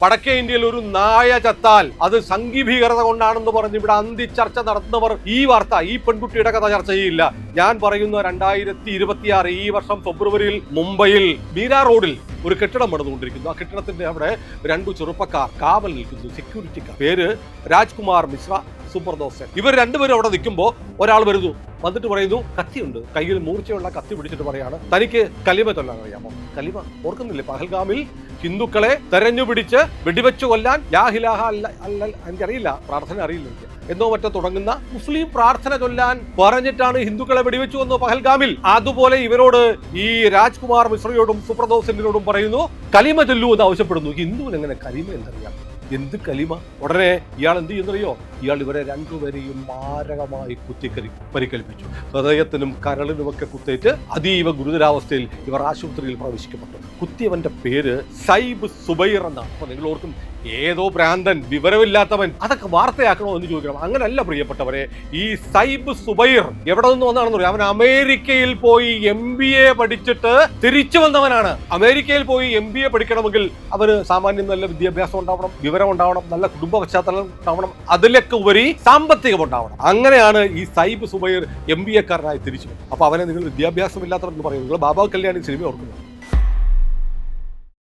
വടക്കേ ഇന്ത്യയിൽ ഒരു നായ ചത്താൽ അത് സംഘീഭീകരത കൊണ്ടാണെന്ന് പറഞ്ഞ് ഇവിടെ അന്തിച്ചർച്ച നടത്തുന്നവർ ഈ വാർത്ത, ഈ പെൺകുട്ടിയുടെ കഥ ചർച്ച ചെയ്യില്ല. ഞാൻ പറയുന്ന 2026 ഈ വർഷം ഫെബ്രുവരിയിൽ മുംബൈയിൽ മീരാ റോഡിൽ ഒരു കെട്ടിടം പണിതുകൊണ്ടിരിക്കുന്നു. ആ കെട്ടിടത്തിന്റെ അവിടെ 2 ചെറുപ്പക്കാർ കാവൽ നിൽക്കുന്നു, സെക്യൂരിറ്റിക്കാർ. പേര് രാജ്കുമാർ മിശ്ര, സുപ്രദോസ്. ഇവർ രണ്ടുപേരും അവിടെ നിൽക്കുമ്പോൾ ഒരാൾ വരുന്നു, വന്നിട്ട് പറയുന്നു, കത്തിയുണ്ട്, കയ്യിൽ മൂർച്ചയുള്ള കത്തി പിടിച്ചിട്ട് പറയാണ്, തനിക്ക് കലിമ ചൊല്ലാൻ അറിയാമോ? കലിമ ഓർക്കുന്നില്ലേ? പഹൽഗാമിൽ ഹിന്ദുക്കളെ തെരഞ്ഞുപിടിച്ച് വെടിവെച്ചു കൊല്ലാൻ ലാ ഇലാഹ എനിക്കറിയില്ല, പ്രാർത്ഥന അറിയില്ല എനിക്ക്, എന്നോ മറ്റോ തുടങ്ങുന്ന മുസ്ലിം പ്രാർത്ഥന ചൊല്ലാൻ പറഞ്ഞിട്ടാണ് ഹിന്ദുക്കളെ വെടിവെച്ചു വന്നു പഹൽഗാമിൽ. അതുപോലെ ഇവരോട്, ഈ രാജ്കുമാർ മിശ്രയോടും സുപ്രദോസിനോടും പറയുന്നു, കലിമ ചൊല്ലൂ എന്ന് ആവശ്യപ്പെടുന്നു. ഹിന്ദുവിന് എങ്ങനെ കലിമ എന്നറിയാം? എന്ത് കലിമ? ഉടനെ ഇയാൾ എന്ത് ചെയ്യുന്നറിയോ? ഇയാൾ ഇവരെ രണ്ടുപേരെയും മാരകമായി പരിക്കേൽപ്പിച്ചു. ഹൃദയത്തിനും കരളിനുമൊക്കെ കുത്തേറ്റ് അതീവ ഗുരുതരാവസ്ഥയിൽ ഇവർ ആശുപത്രിയിൽ പ്രവേശിക്കപ്പെട്ടു. കുത്തിയവന്റെ പേര് സൈബ് സുബൈർ എന്നാണ്. അപ്പൊ നിങ്ങൾ ഓർക്കും, ഏതോ ഭ്രാന്തൻ, വിവരമില്ലാത്തവൻ, അതൊക്കെ വാർത്തയാക്കണോ എന്ന് ചോദിക്കണം. അങ്ങനല്ല പ്രിയപ്പെട്ടവരെ. ഈ സൈബ് സുബൈർ എവിടെ നിന്ന് വന്നാണെന്ന് പറയാം. അവൻ അമേരിക്കയിൽ പോയി MBA പഠിച്ചിട്ട് തിരിച്ചു വന്നവനാണ്. അമേരിക്കയിൽ പോയി MBA പഠിക്കണമെങ്കിൽ അവന് സാമാന്യം നല്ല വിദ്യാഭ്യാസം ഉണ്ടാവണം, വിവരം ഉണ്ടാവണം, നല്ല കുടുംബ പശ്ചാത്തലം ഉണ്ടാവണം, അതിലൊക്കെ ഉപരി സാമ്പത്തികം ഉണ്ടാവണം. അങ്ങനെയാണ് ഈ സൈബ് സുബൈർ MBA കാരനായി തിരിച്ചു. അപ്പൊ അവനെ നിങ്ങൾ വിദ്യാഭ്യാസം ഇല്ലാത്തവരെന്ന് പറയും. നിങ്ങൾ ബാബാ കല്യാണി സിനിമ ഓർക്കുന്നു.